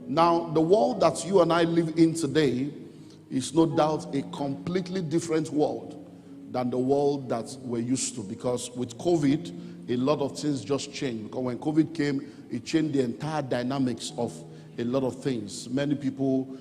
Now, the world that you and I live in today is no doubt a completely different world than the world that we're used to, because with COVID, a lot of things just changed. Because when COVID came, it changed the entire dynamics of a lot of things. Many people,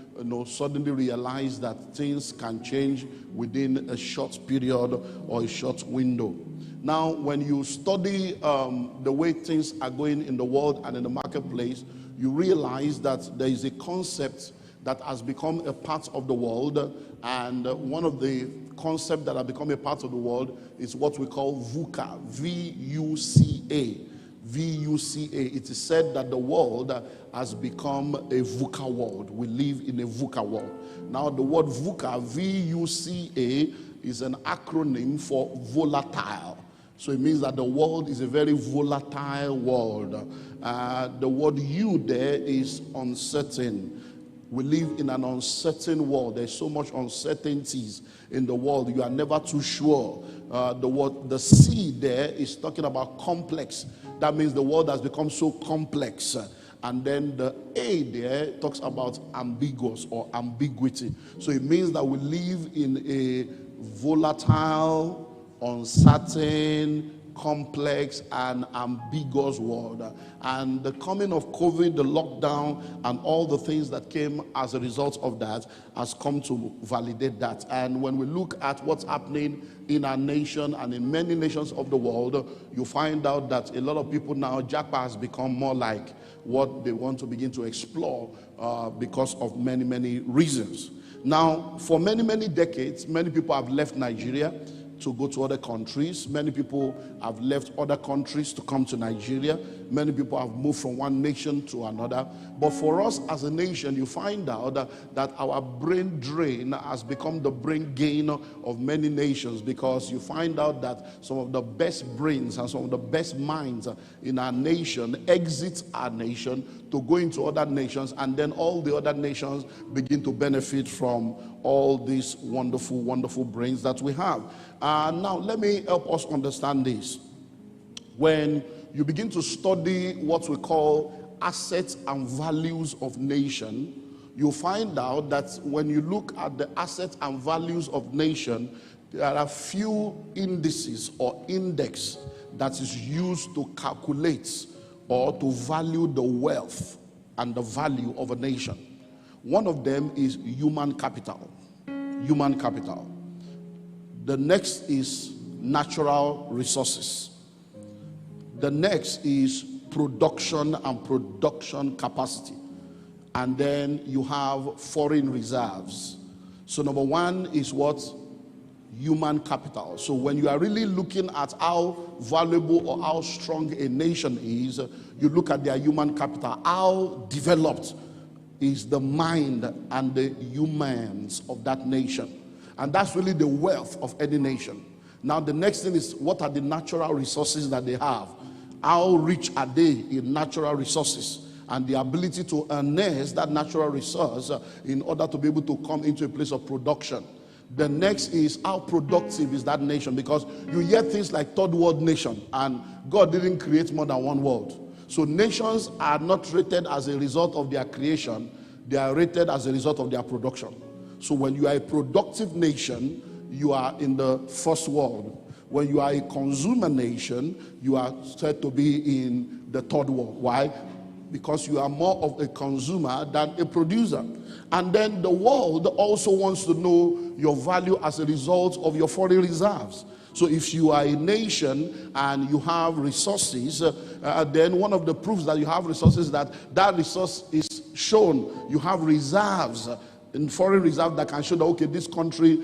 suddenly realize that things can change within a short period or a short window. Now, when you study the way things are going in the world and in the marketplace, you realize that there is a concept that has become a part of the world, and one of the concepts that have become a part of the world is what we call VUCA, V-U-C-A. V-U-C-A. It is said that the world has become a VUCA world. We live in a VUCA world. Now, the word VUCA, V-U-C-A, is an acronym for volatile. So it means that the world is a very volatile world. The word "you" there is uncertain. We live in an uncertain world. There's so much uncertainties in the world. You are never too sure. The C there is talking about complex. That means the world has become so complex. And then the A there talks about ambiguous or ambiguity. So it means that we live in a volatile, uncertain, complex and ambiguous world. And the coming of COVID, the lockdown, and all the things that came as a result of that has come to validate that. And when we look at what's happening in our nation and in many nations of the world, you find out that a lot of people now, Japa has become more like what they want to begin to explore because of many, many reasons. Now, for many, many decades, many people have left Nigeria to go to other countries. Many people have left other countries to come to Nigeria. Many people have moved from one nation to another. But for us as a nation, you find out that our brain drain has become the brain gain of many nations, because you find out that some of the best brains and some of the best minds in our nation exit our nation to go into other nations, and then all the other nations begin to benefit from all these wonderful, wonderful brains that we have. Now, let me help us understand this. When you begin to study what we call assets and values of nation, you find out that when you look at the assets and values of nation, there are a few indices or index that is used to calculate or to value the wealth and the value of a nation. One of them is human capital. Human capital. The next is natural resources. The next is production and production capacity. And then you have foreign reserves. So number one is what? Human capital. So when you are really looking at how valuable or how strong a nation is, you look at their human capital. How developed is the mind and the humans of that nation? And that's really the wealth of any nation. Now the next thing is, what are the natural resources that they have? How rich are they in natural resources? And the ability to harness that natural resource in order to be able to come into a place of production. The next is, how productive is that nation? Because you hear things like third world nation, and God didn't create more than one world. So nations are not rated as a result of their creation. They are rated as a result of their production. So when you are a productive nation, you are in the first world. When you are a consumer nation, you are said to be in the third world. Why? Because you are more of a consumer than a producer. And then the world also wants to know your value as a result of your foreign reserves. So if you are a nation and you have resources, then one of the proofs that you have resources is that that resource is shown. You have reserves, in foreign reserve, that can show that, okay, this country,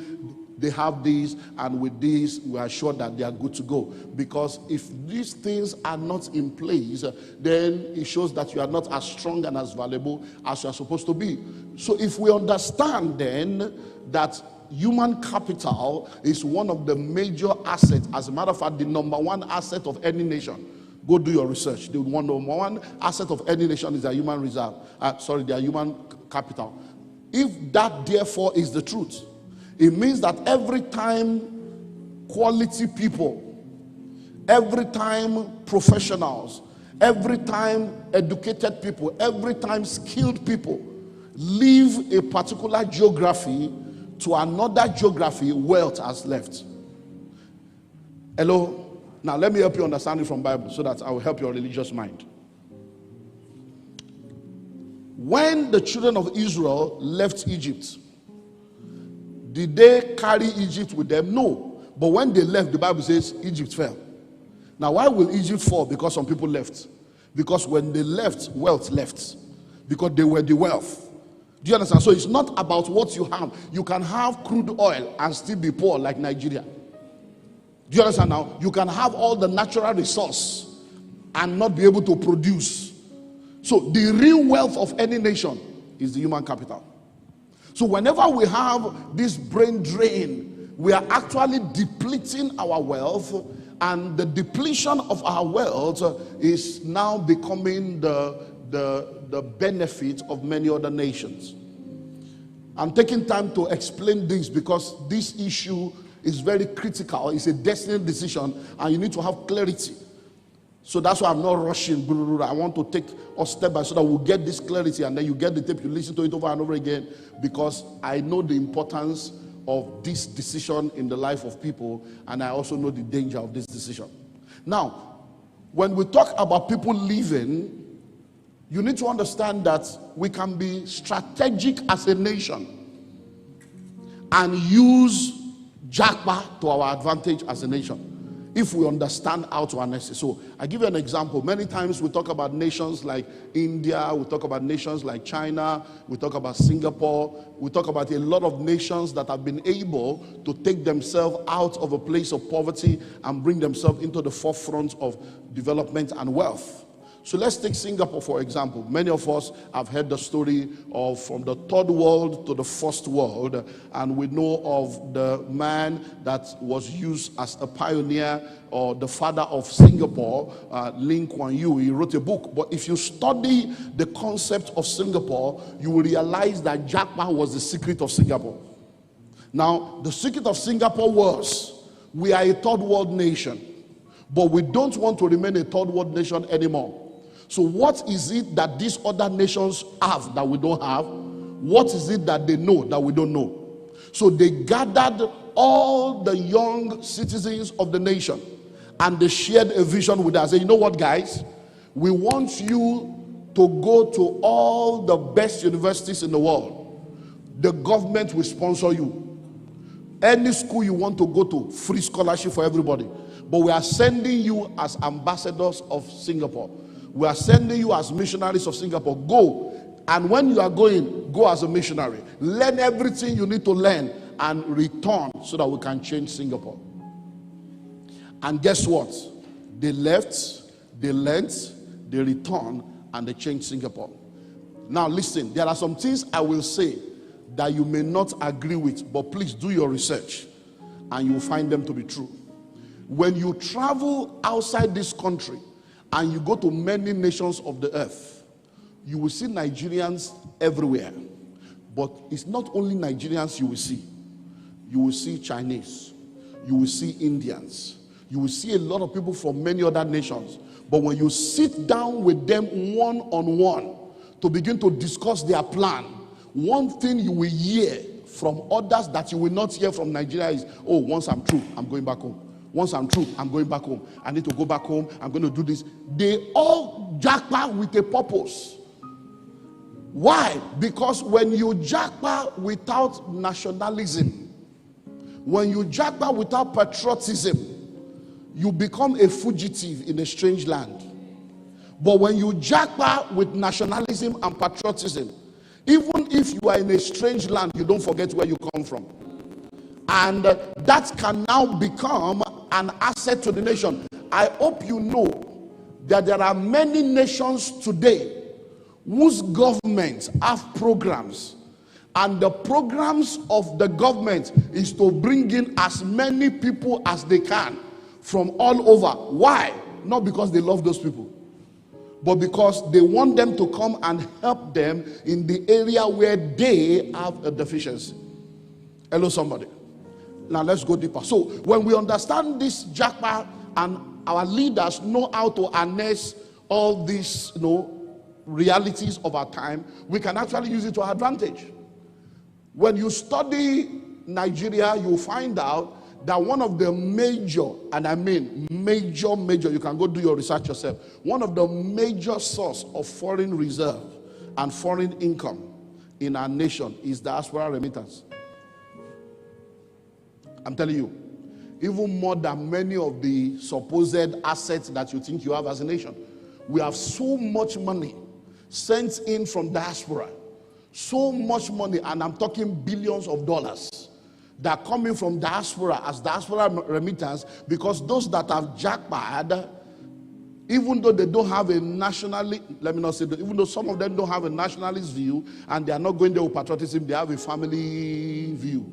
they have these, and with this we are sure that they are good to go. Because if these things are not in place, then it shows that you are not as strong and as valuable as you are supposed to be. So if we understand then that human capital is one of the major assets, as a matter of fact, the number one asset of any nation. Go do your research. The number one asset of any nation is their human reserve. Their human capital. If that therefore is the truth, it means that every time quality people, every time professionals, Every time educated people, every time skilled people leave a particular geography to another geography, wealth has left. Hello? Now let me help you understand it from Bible so that I will help your religious mind. When the children of Israel left Egypt, did they carry Egypt with them? No. But when they left, the Bible says Egypt fell. Now, why will Egypt fall? Because some people left. Because when they left, wealth left. Because they were the wealth. Do you understand? So it's not about what you have. You can have crude oil and still be poor like Nigeria. Do you understand now? You can have all the natural resource and not be able to produce. So the real wealth of any nation is the human capital. So whenever we have this brain drain, we are actually depleting our wealth, and the depletion of our wealth is now becoming the benefit of many other nations. I'm taking time to explain this because this issue is very critical. It's a destiny decision and you need to have clarity. So that's why I'm not rushing. I want to take us step by step so that we'll get this clarity, and then you get the tape, you listen to it over and over again, because I know the importance of this decision in the life of people, and I also know the danger of this decision. Now, when we talk about people leaving, you need to understand that we can be strategic as a nation and use Japa to our advantage as a nation, if we understand how to harness it. So I give you an example. Many times we talk about nations like India, we talk about nations like China, we talk about Singapore, we talk about a lot of nations that have been able to take themselves out of a place of poverty and bring themselves into the forefront of development and wealth. So let's take Singapore, for example. Many of us have heard the story of from the third world to the first world, and we know of the man that was used as a pioneer, or the father of Singapore, Lee Kuan Yew. He wrote a book. But if you study the concept of Singapore, you will realize that Japa was the secret of Singapore. Now, the secret of Singapore was, we are a third world nation, but we don't want to remain a third world nation anymore. So what is it that these other nations have that we don't have? What is it that they know that we don't know? So they gathered all the young citizens of the nation and they shared a vision with us. Say, you know what, guys? We want you to go to all the best universities in the world. The government will sponsor you. Any school you want to go to, free scholarship for everybody. But we are sending you as ambassadors of Singapore. We are sending you as missionaries of Singapore. Go. And when you are going, go as a missionary. Learn everything you need to learn and return so that we can change Singapore. And guess what? They left, they learned, they returned, and they changed Singapore. Now listen, there are some things I will say that you may not agree with, but please do your research and you will find them to be true. When you travel outside this country, and you go to many nations of the earth, you will see Nigerians everywhere. But it's not only Nigerians you will see. You will see Chinese. You will see Indians. You will see a lot of people from many other nations. But when you sit down with them one-on-one to begin to discuss their plan, one thing you will hear from others that you will not hear from Nigeria is, oh, once I'm through, I'm going back home. Once I'm through, I'm going back home. I need to go back home. I'm going to do this. They all japa with a purpose. Why? Because when you japa without nationalism, when you japa without patriotism, you become a fugitive in a strange land. But when you japa with nationalism and patriotism, even if you are in a strange land, you don't forget where you come from. And that can now become an asset to the nation. I hope you know that there are many nations today whose governments have programs, and the programs of the government is to bring in as many people as they can from all over. Why? Not because they love those people, but because they want them to come and help them in the area where they have a deficiency. Hello, somebody. Now let's go deeper. So when we understand this japa and our leaders know how to harness all these, realities of our time, we can actually use it to our advantage. When you study Nigeria, you'll find out that one of the major, and I mean major, you can go do your research yourself, one of the major source of foreign reserve and foreign income in our nation is diaspora remittance. I'm telling you, even more than many of the supposed assets that you think you have as a nation. We have so much money sent in from diaspora, so much money, and I'm talking billions of dollars that are coming from diaspora as diaspora remittance, because those that have jackpot, even though they don't have a nationally, let me not say that, even though some of them don't have a nationalist view and they are not going there with patriotism, they have a family view.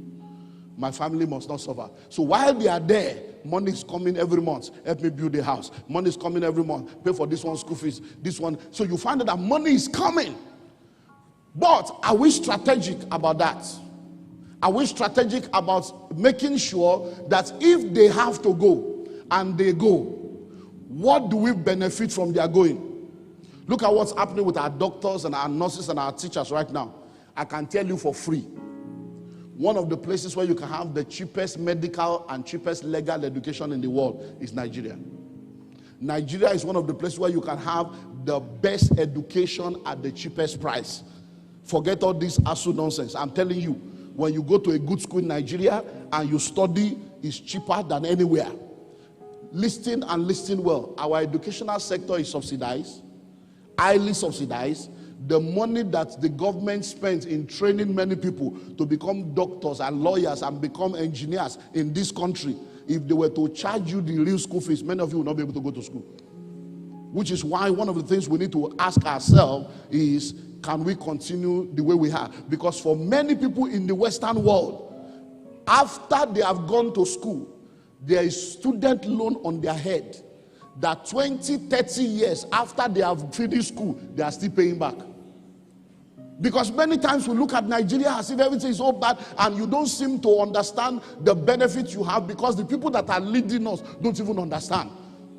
My family must not suffer. So while they are there, money is coming every month. Help me build a house. Money is coming every month. Pay for this one school fees, this one. So you find that money is coming. But are we strategic about that? Are we strategic about making sure that if they have to go and they go, what do we benefit from their going? Look at what's happening with our doctors and our nurses and our teachers right now. I can tell you for free. One of the places where you can have the cheapest medical and cheapest legal education in the world is Nigeria. Nigeria is one of the places where you can have the best education at the cheapest price. Forget all this ASU nonsense. I'm telling you, when you go to a good school in Nigeria and you study, it's cheaper than anywhere. Listen and listen well. Our educational sector is subsidized, highly subsidized. The money that the government spends in training many people to become doctors and lawyers and become engineers in this country, if they were to charge you the real school fees, many of you will not be able to go to school. Which is why one of the things we need to ask ourselves is, can we continue the way we are? Because for many people in the Western world, after they have gone to school, there is student loan on their head that 20, 30 years after they have finished school, they are still paying back. Because many times we look at Nigeria as if everything is so bad and you don't seem to understand the benefits you have, because the people that are leading us don't even understand.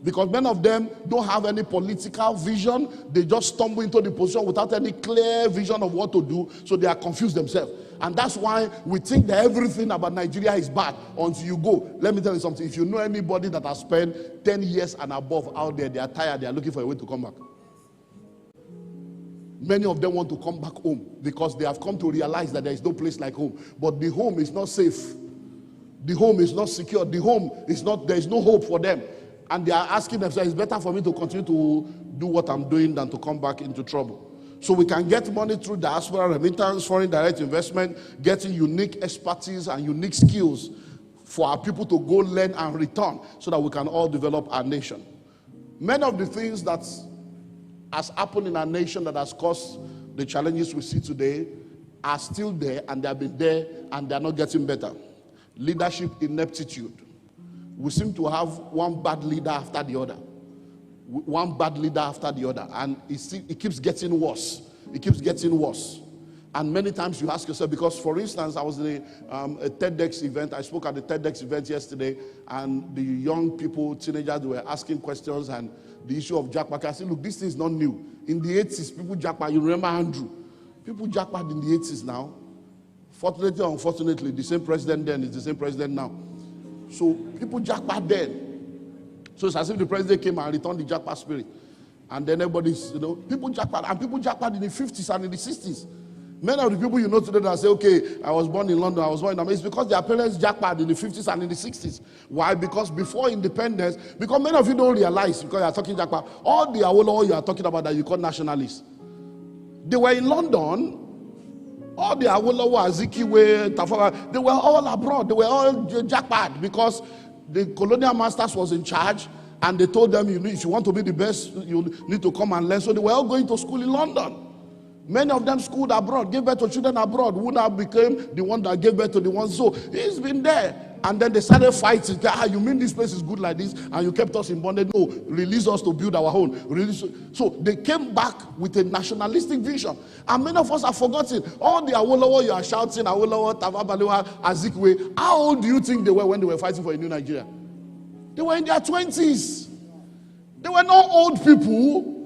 Because many of them don't have any political vision. They just stumble into the position without any clear vision of what to do. So they are confused themselves. And that's why we think that everything about Nigeria is bad until you go. Let me tell you something. If you know anybody that has spent 10 years and above out there, they are tired. They are looking for a way to come back. Many of them want to come back home because they have come to realize that there is no place like home. But the home is not safe. The home is not secure. The home is not, there is no hope for them. And they are asking themselves, it's better for me to continue to do what I'm doing than to come back into trouble. So we can get money through diaspora remittance, foreign direct investment, getting unique expertise and unique skills for our people to go learn and return so that we can all develop our nation. Many of the things that has happened in our nation that has caused the challenges we see today are still there, and they have been there, and they are not getting better. Leadership ineptitude. We seem to have one bad leader after the other. One bad leader after the other. And it keeps getting worse. It keeps getting worse. And many times you ask yourself, because for instance, I was in a TEDx event. I spoke at the TEDx event yesterday, and the young people, teenagers, were asking questions, and the issue of jackpot. I said, look, this thing is not new. In the 80s, people jackpot. You remember Andrew? People jackpot in the 80s now. Fortunately or unfortunately, the same president then is the same president now. So people jackpot then. So it's as if the president came and returned the jackpot spirit. And then everybody's, people jackpot. And people jackpot in the 50s and in the 60s. Many of the people you know today that say, okay, I was born in London, I was born in America, it's because their parents jackpot in the 50s and in the 60s. Why? Because before independence, because many of you don't realize, because you are talking jackpot, all the Awolowo you are talking about that you call nationalists, they were in London. All the Awolowo, Azikiwe, Tafawa, they were all abroad. They were all jackpot because the colonial masters was in charge, and they told them, if you want to be the best, you need to come and learn. So they were all going to school in London. Many of them schooled abroad, gave birth to children abroad, who now became the one that gave birth to the ones. So he's been there. And then they started fighting. You mean this place is good like this? And you kept us in bondage? No, release us to build our own. So they came back with a nationalistic vision. And many of us have forgotten. All the Awolowo you are shouting, Awolowo, Tavabalewa, Azikwe, how old do you think they were when they were fighting for a new Nigeria? They were in their 20s. They were not old people.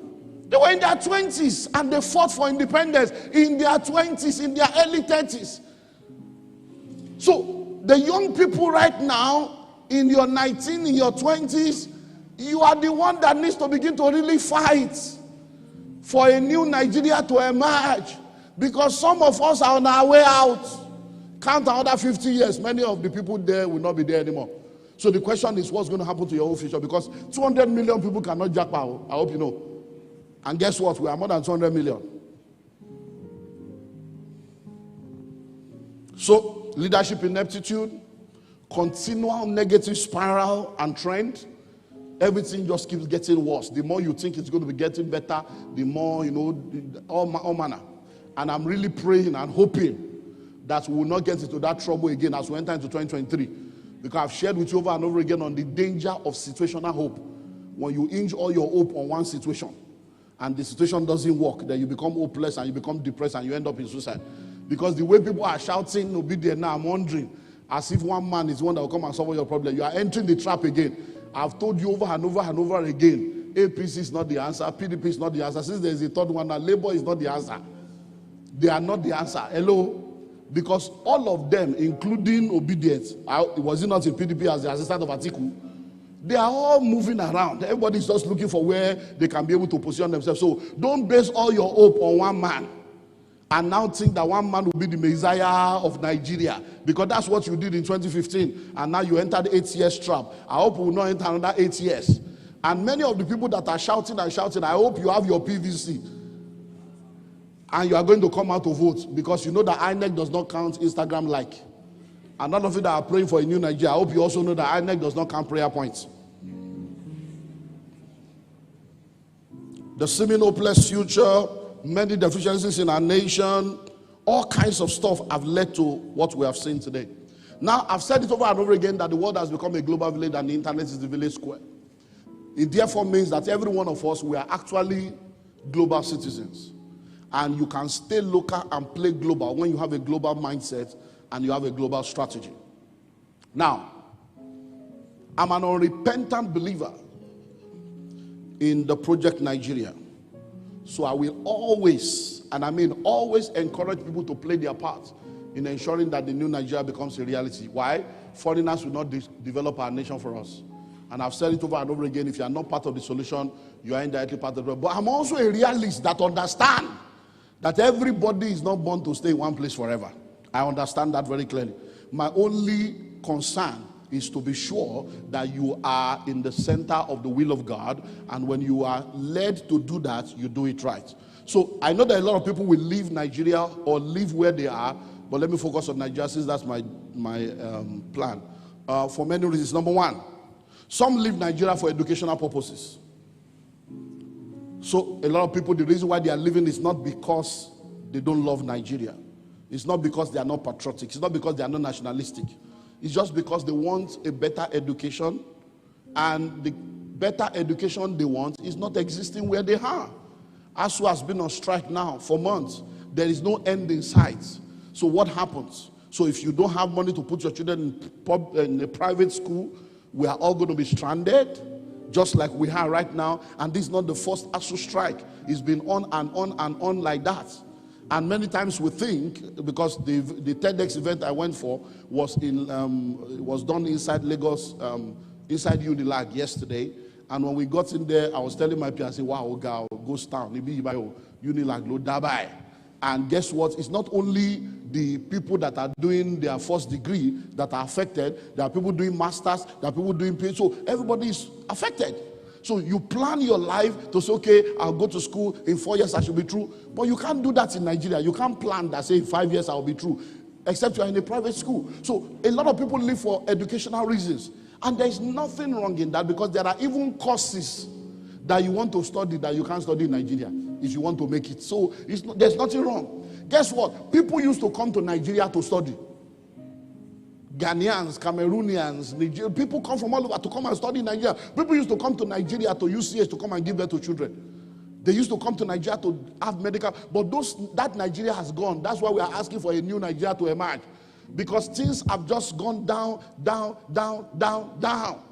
They were in their 20s and they fought for independence in their 20s, in their early 30s. So the young people right now, in your 19, in your 20s, you are the one that needs to begin to really fight for a new Nigeria to emerge. Because some of us are on our way out. Count another 50 years, many of the people there will not be there anymore. So the question is, what's going to happen to your own future? Because 200 million people cannot jackpot. I hope you know. And guess what? We are more than 200 million. So, leadership ineptitude, continual negative spiral and trend, everything just keeps getting worse. The more you think it's going to be getting better, the more, all manner. And I'm really praying and hoping that we will not get into that trouble again as we enter into 2023. Because I've shared with you over and over again on the danger of situational hope. When you hinge all your hope on one situation, and the situation doesn't work, then you become hopeless and you become depressed and you end up in suicide. Because the way people are shouting obedience now, I'm wondering, as if one man is one that will come and solve your problem. You are entering the trap again. I've told you over and over and over again, APC is not the answer, PDP is not the answer. Since there is a third one, now Labour is not the answer. They are not the answer. Hello? Because all of them, including obedience, was it not in PDP as the assistant of Atiku? They are all moving around. Everybody is just looking for where they can be able to position themselves. So don't base all your hope on one man and now think that one man will be the Messiah of Nigeria, because that's what you did in 2015, and now you entered 8 years trap. I hope we will not enter another 8 years. And many of the people that are shouting and shouting, I hope you have your PVC and you are going to come out to vote, because you know that INEC does not count Instagram like. And none of you that are praying for a new Nigeria, I hope you also know that INEC does not count prayer points. The seeming hopeless future, many deficiencies in our nation, all kinds of stuff have led to what we have seen today. Now, I've said it over and over again that the world has become a global village and the internet is the village square. It therefore means that every one of us, we are actually global citizens. And you can stay local and play global when you have a global mindset and you have a global strategy. Now, I'm an unrepentant believer in the Project Nigeria. So I will always, and I mean always, encourage people to play their part in ensuring that the new Nigeria becomes a reality. Why? Foreigners will not develop our nation for us. And I've said it over and over again, if you are not part of the solution, you are indirectly part of the problem. But I'm also a realist that understands that everybody is not born to stay in one place forever. I understand that very clearly. My only concern is to be sure that you are in the center of the will of God, and when you are led to do that, you do it right. So I know that a lot of people will leave Nigeria or live where they are, but let me focus on Nigeria since that's my plan. For many reasons. Number one, some leave Nigeria for educational purposes. So a lot of people, the reason why they are leaving is not because they don't love Nigeria. It's not because they are not patriotic. It's not because they are not nationalistic. It's just because they want a better education, and the better education they want is not existing where they are. ASU has been on strike now for months. There is no end in sight. So what happens? So if you don't have money to put your children in a private school, we are all going to be stranded, just like we are right now. And this is not the first ASU strike. It's been on and on and on like that. And many times we think, because the TEDx event I went for was done inside Lagos, inside Unilag yesterday. And when we got in there, I was telling my peers, I said, wow, ghost town, Unilag, lo dabai. And guess what? It's not only the people that are doing their first degree that are affected. There are people doing masters, there are people doing PhD. So everybody is affected. So you plan your life to say, okay, I'll go to school, in 4 years I should be through. But you can't do that in Nigeria. You can't plan that, say, in 5 years I'll be through, except you're in a private school. So a lot of people live for educational reasons. And there's nothing wrong in that, because there are even courses that you want to study that you can't study in Nigeria if you want to make it. So there's nothing wrong. Guess what? People used to come to Nigeria to study. Ghanaians, Cameroonians, Nigeria, people come from all over to come and study in Nigeria. People used to come to Nigeria to UCH to come and give birth to children. They used to come to Nigeria to have medical, but that Nigeria has gone. That's why we are asking for a new Nigeria to emerge. Because things have just gone down, down, down, down, down.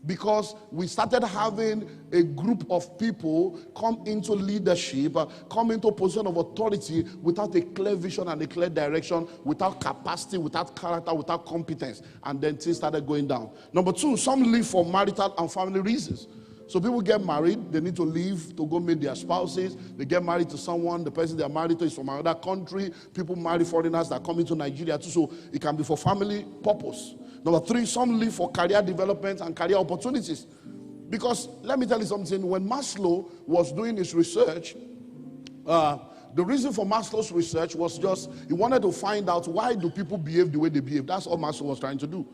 because we started having a group of people come into leadership, come into a position of authority without a clear vision and a clear direction, without capacity, without character, without competence. And then things started going down. Number two, some leave for marital and family reasons. So people get married, they need to leave to go meet their spouses. They get married to someone, the person they're married to is from another country. People marry foreigners that come into Nigeria too, so it can be for family purpose. Number three, some leave for career development and career opportunities. Because let me tell you something, when Maslow was doing his research, the reason for Maslow's research was just, he wanted to find out why do people behave the way they behave. That's all Maslow was trying to do.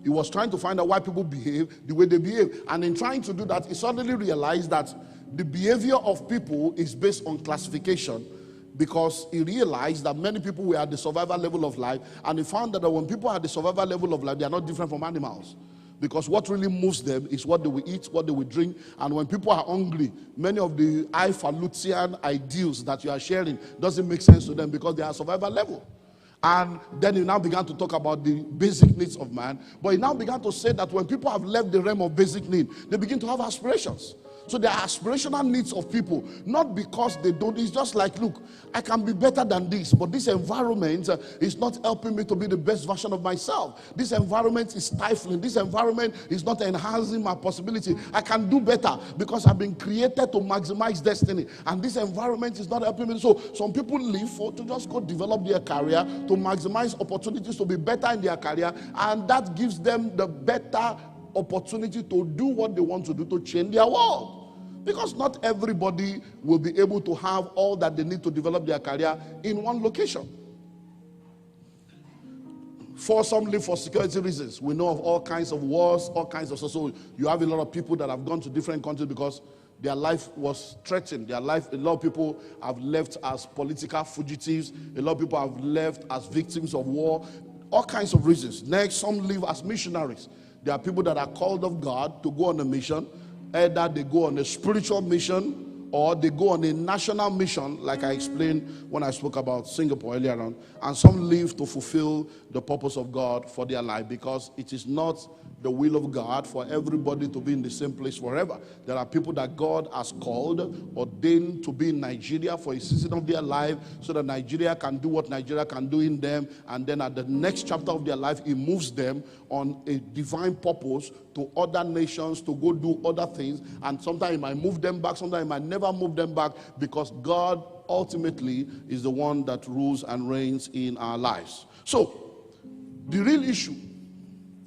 He was trying to find out why people behave the way they behave. And in trying to do that, he suddenly realized that the behavior of people is based on classification, because he realized that many people were at the survival level of life, and he found that when people are at the survival level of life, they are not different from animals. Because what really moves them is what they will eat, what they will drink. And when people are hungry, many of the highfalutin ideals that you are sharing doesn't make sense to them because they are survival level. And then he now began to talk about the basic needs of man. But he now began to say that when people have left the realm of basic need, they begin to have aspirations. So there are aspirational needs of people, not because they don't. It's just like, look, I can be better than this, but this environment is not helping me to be the best version of myself. This environment is stifling. This environment is not enhancing my possibility. I can do better because I've been created to maximize destiny, and this environment is not helping me. So some people leave to just go develop their career, to maximize opportunities to be better in their career, and that gives them the better opportunity to do what they want to do to change their world. Because not everybody will be able to have all that they need to develop their career in one location. For some live for security reasons. We know of all kinds of wars, all kinds of so you have a lot of people that have gone to different countries because their life was threatened. A lot of people have left as political fugitives. A lot of people have left as victims of war. All kinds of reasons. Next, some live as missionaries. There are people that are called of God to go on a mission. Either they go on a spiritual mission or they go on a national mission, like I explained when I spoke about Singapore earlier on. And some live to fulfill the purpose of God for their life, because it is not the will of God for everybody to be in the same place forever. There are people that God has called, ordained to be in Nigeria for a season of their life, so that Nigeria can do what Nigeria can do in them, and then at the next chapter of their life, He moves them on a divine purpose to other nations to go do other things. And sometimes He might move them back, sometimes He might never move them back, because God ultimately is the one that rules and reigns in our lives. So the real issue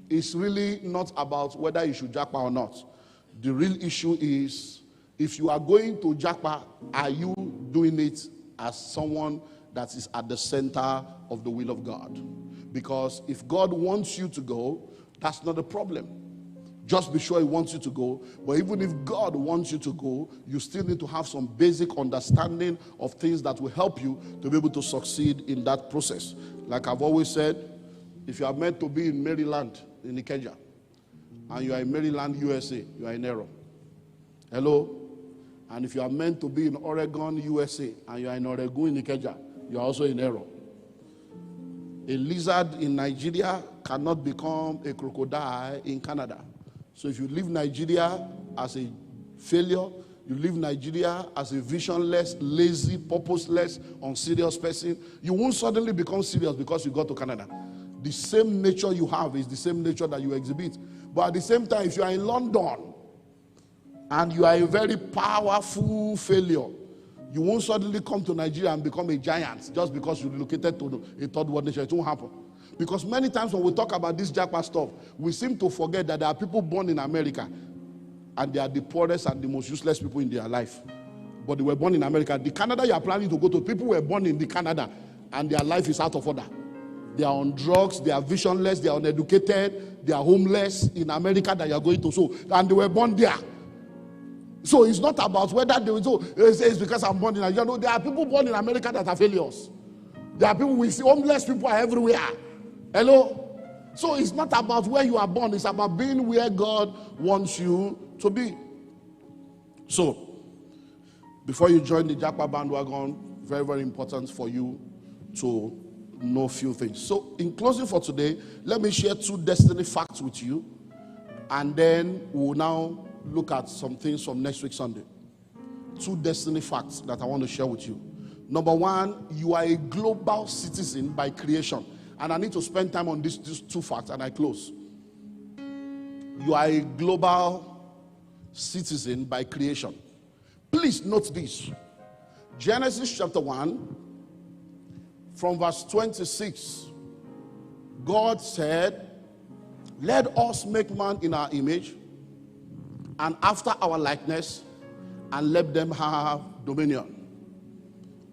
is really not about whether you should japa or not. The real issue is, if you are going to japa, are you doing it as someone that is at the center of the will of God? Because if God wants you to go, that's not a problem. Just be sure He wants you to go. But even if God wants you to go, you still need to have some basic understanding of things that will help you to be able to succeed in that process. Like I've always said, if you are meant to be in Maryland, in Ikeja, and you are in Maryland, USA, you are in error. Hello? And if you are meant to be in Oregon, USA, and you are in Oregon, in Ikeja, you are also in error. A lizard in Nigeria cannot become a crocodile in Canada. So if you leave Nigeria as a failure, you leave Nigeria as a visionless, lazy, purposeless, unserious person, you won't suddenly become serious because you got to Canada. The same nature you have is the same nature that you exhibit. But at the same time, if you are in London and you are a very powerful failure, you won't suddenly come to Nigeria and become a giant just because you relocated to a third world nation. It won't happen. Because many times when we talk about this japa stuff, we seem to forget that there are people born in America and they are the poorest and the most useless people in their life. But they were born in America. The Canada you are planning to go to, people were born in the Canada and their life is out of order. They are on drugs, they are visionless, they are uneducated, they are homeless in America that you are going to. So, and they were born there. So it's not about whether they will. So it's because I'm born in Nigeria. No, there are people born in America that are failures. There are people, we see homeless people are everywhere. Hello? So it's not about where you are born, it's about being where God wants you to be. So, before you join the Japa bandwagon, very, very important for you to know a few things. So, in closing for today, let me share 2 destiny facts with you. And then we'll now look at some things from next week Sunday. 2 destiny facts that I want to share with you. Number 1, you are a global citizen by creation. And I need to spend time on these 2 facts and I close. You are a global citizen by creation. Please note this. Genesis chapter 1, from verse 26. God said, let us make man in our image and after our likeness, and let them have dominion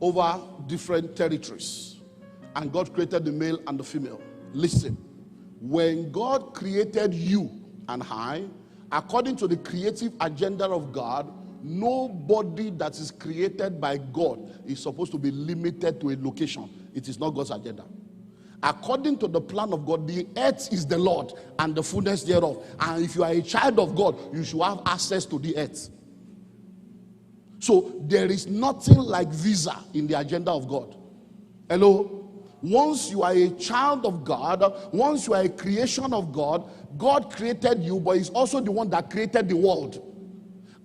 over different territories. And God created the male and the female. Listen, when God created you and I, according to the creative agenda of God, nobody that is created by God is supposed to be limited to a location. It is not God's agenda. According to the plan of God, the earth is the Lord and the fullness thereof. And if you are a child of God, you should have access to the earth. So there is nothing like visa in the agenda of God. Hello? Once you are a child of God, once you are a creation of God, God created you, but he's also the one that created the world.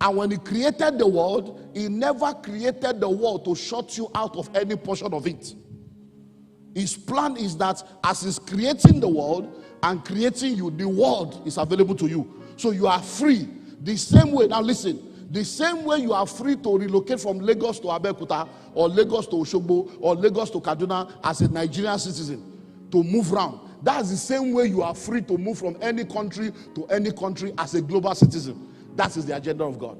And when he created the world, he never created the world to shut you out of any portion of it. His plan is that as he's creating the world and creating you, the world is available to you. So you are free. The same way, now listen, the same way you are free to relocate from Lagos to Abeokuta or Lagos to Osogbo or Lagos to Kaduna as a Nigerian citizen to move around. That's the same way you are free to move from any country to any country as a global citizen. That is the agenda of God.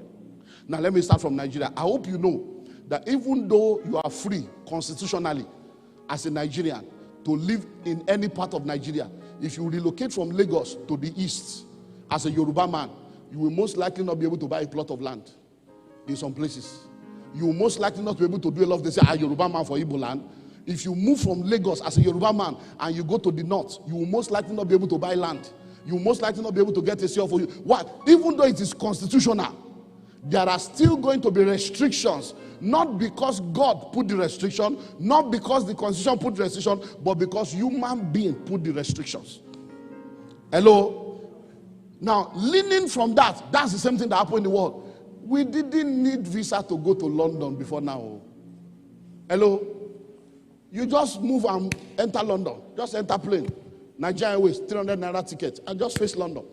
Now let me start from Nigeria. I hope you know that even though you are free constitutionally as a Nigerian to live in any part of Nigeria, if you relocate from Lagos to the east as a Yoruba man, you will most likely not be able to buy a plot of land in some places. You will most likely not be able to do a lot of they say, Yoruba man for Igbo land. If you move from Lagos as a Yoruba man and you go to the north, you will most likely not be able to buy land. You will most likely not be able to get a sale for you. Why? Even though it is constitutional, there are still going to be restrictions. Not because God put the restriction, not because the constitution put the restriction, but because human being put the restrictions. Hello? Now, leaning from that, that's the same thing that happened in the world. We didn't need visa to go to London before now. Hello? You just move and enter London. Just enter plane. Nigeria Airways, 300 naira ticket, and just face London.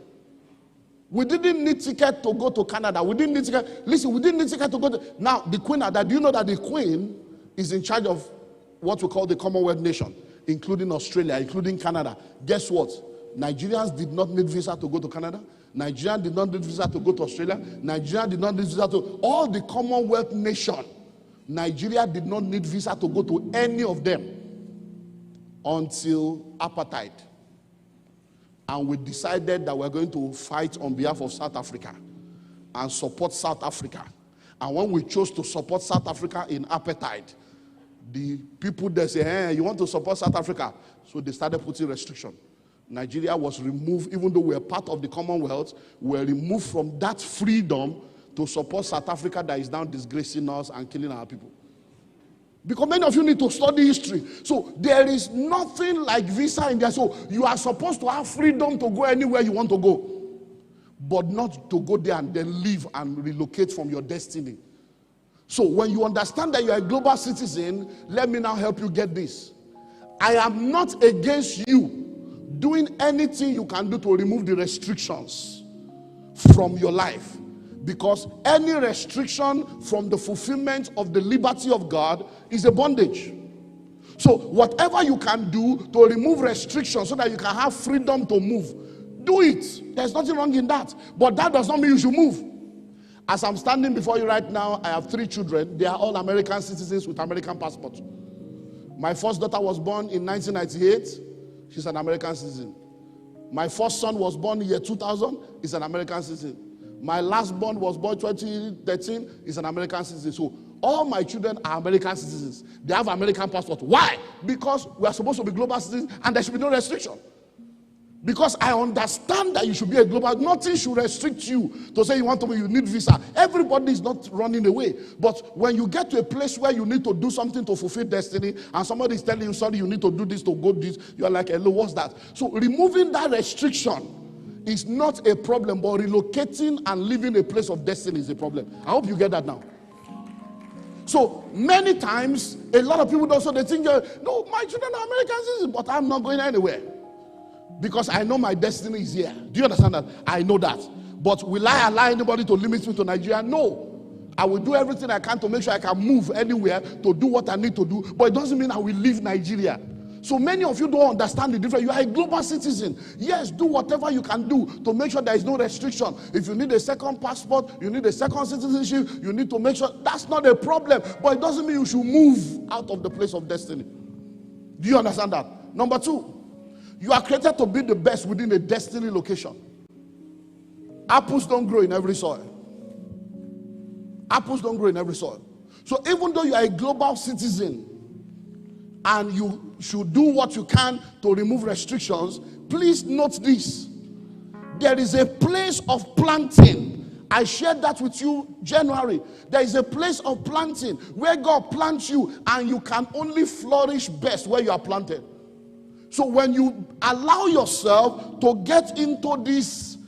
We didn't need ticket to go to Canada. We didn't need ticket. Listen, we didn't need ticket to go to... Now, the Queen, do you know that the Queen is in charge of what we call the Commonwealth nation, including Australia, including Canada? Guess what? Nigerians did not need visa to go to Canada. Nigerians did not need visa to go to Australia. Nigeria did not need visa to... All the Commonwealth nation, Nigeria did not need visa to go to any of them until apartheid. And we decided that we're going to fight on behalf of South Africa and support South Africa. And when we chose to support South Africa in apartheid, the people there say, hey, you want to support South Africa? So they started putting restriction. Nigeria was removed, even though we were part of the Commonwealth, we were removed from that freedom to support South Africa that is now disgracing us and killing our people. Because many of you need to study history. So there is nothing like visa in there. So you are supposed to have freedom to go anywhere you want to go. But not to go there and then leave and relocate from your destiny. So when you understand that you are a global citizen, let me now help you get this. I am not against you doing anything you can do to remove the restrictions from your life. Because any restriction from the fulfillment of the liberty of God is a bondage. So whatever you can do to remove restrictions so that you can have freedom to move, do it. There's nothing wrong in that. But that does not mean you should move. As I'm standing before you right now, I have 3 children. They are all American citizens with American passports. My first daughter was born in 1998. She's an American citizen. My first son was born in year 2000. He's an American citizen. My last born was born 2013, is an American citizen. So all my children are American citizens. They have American passports. Why? Because we are supposed to be global citizens and there should be no restriction. Because I understand that you should be a global, nothing should restrict you to say you want to be, you need visa. Everybody is not running away. But when you get to a place where you need to do something to fulfill destiny and somebody is telling you, sorry, you need to do this to go this, you are like, hello, what's that? So removing that restriction is not a problem, but relocating and leaving a place of destiny is a problem. I hope you get that now. So many times, a lot of people also, they think, no, my children are American citizens, but I'm not going anywhere. Because I know my destiny is here. Do you understand that? I know that. But will I allow anybody to limit me to Nigeria? No. I will do everything I can to make sure I can move anywhere to do what I need to do. But it doesn't mean I will leave Nigeria. So many of you don't understand the difference. You are a global citizen. Yes, do whatever you can do to make sure there is no restriction. If you need a second passport, you need a second citizenship, you need to make sure that's not a problem. But it doesn't mean you should move out of the place of destiny. Do you understand that? Number two, you are created to be the best within a destiny location. Apples don't grow in every soil. Apples don't grow in every soil. So even though you are a global citizen, and you should do what you can to remove restrictions, please note this. There is a place of planting. I shared that with you January. There is a place of planting where God plants you, and you can only flourish best where you are planted. So when you allow yourself to get into this,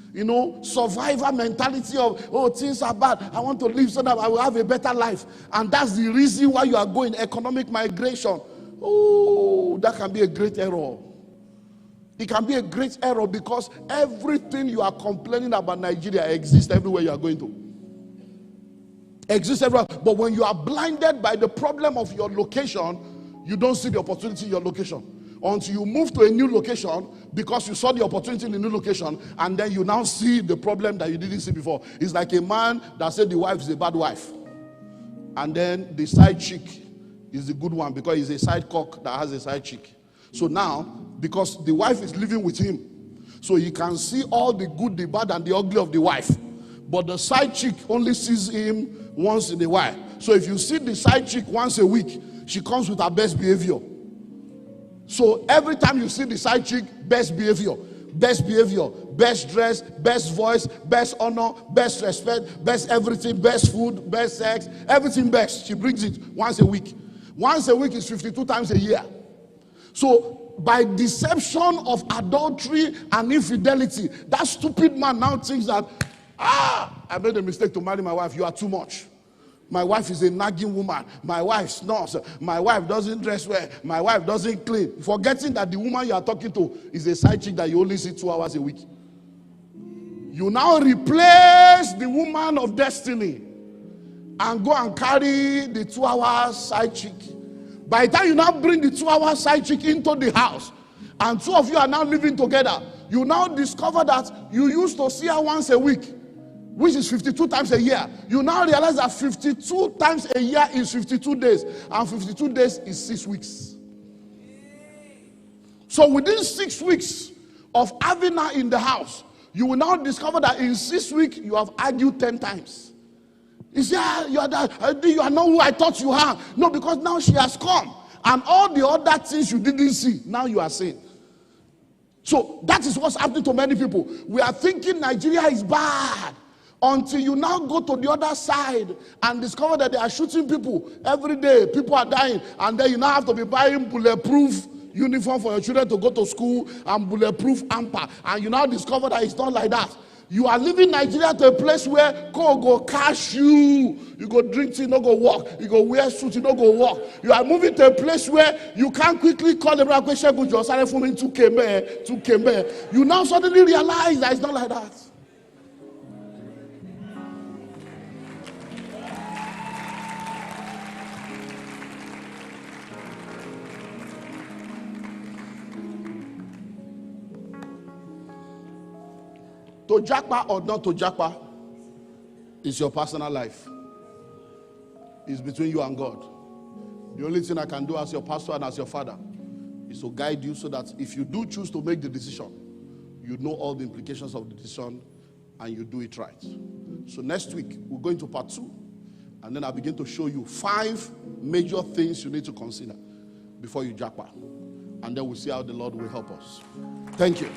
survivor mentality of, oh, things are bad, I want to live so that I will have a better life, and that's the reason why you are going economic migration. Oh, that can be a great error. It can be a great error because everything you are complaining about Nigeria exists everywhere you are going to. Exists everywhere. But when you are blinded by the problem of your location, you don't see the opportunity in your location. Until you move to a new location because you saw the opportunity in the new location, and then you now see the problem that you didn't see before. It's like a man that said the wife is a bad wife, and then the side chick is the good one because he's a side cock that has a side chick. So now, because the wife is living with him, so he can see all the good, the bad, and the ugly of the wife. But the side chick only sees him once in a while. So if you see the side chick once a week, she comes with her best behavior. So every time you see the side chick, best behavior, best dress, best voice, best honor, best respect, best everything, best food, best sex, everything best. She brings it once a week. Once a week is 52 times a year. So by deception of adultery and infidelity, that stupid man now thinks that, I made a mistake to marry my wife. You are too much. My wife is a nagging woman. My wife snores. My wife doesn't dress well. My wife doesn't clean. Forgetting that the woman you are talking to is a side chick that you only see 2 hours a week. You now replace the woman of destiny and go and carry the 2-hour side chick. By the time you now bring the 2-hour side chick into the house, and 2 of you are now living together, you now discover that you used to see her once a week, which is 52 times a year. You now realize that 52 times a year is 52 days, and 52 days is 6 weeks. So within 6 weeks of having her in the house, you will now discover that in 6 weeks, you have argued 10 times. You say, you are not who I thought you are. No, because now she has come. And all the other things you didn't see, now you are seeing. So that is what's happening to many people. We are thinking Nigeria is bad until you now go to the other side and discover that they are shooting people every day. People are dying. And then you now have to be buying bulletproof uniform for your children to go to school and bulletproof amper. And you now discover that it's not like that. You are leaving Nigeria to a place where go cash you. You go drink tea, no go walk. You go wear suit, you no go walk. You are moving to a place where you can't quickly call the brother question, go just started for me to Kembe. You now suddenly realize that it's not like that. To jackpot or not to jackpot is your personal life. It's between you and God. The only thing I can do as your pastor and as your father is to guide you so that if you do choose to make the decision, you know all the implications of the decision and you do it right. So next week, we'll go into part 2, and then I'll begin to show you 5 major things you need to consider before you jackpot. And then we'll see how the Lord will help us. Thank you.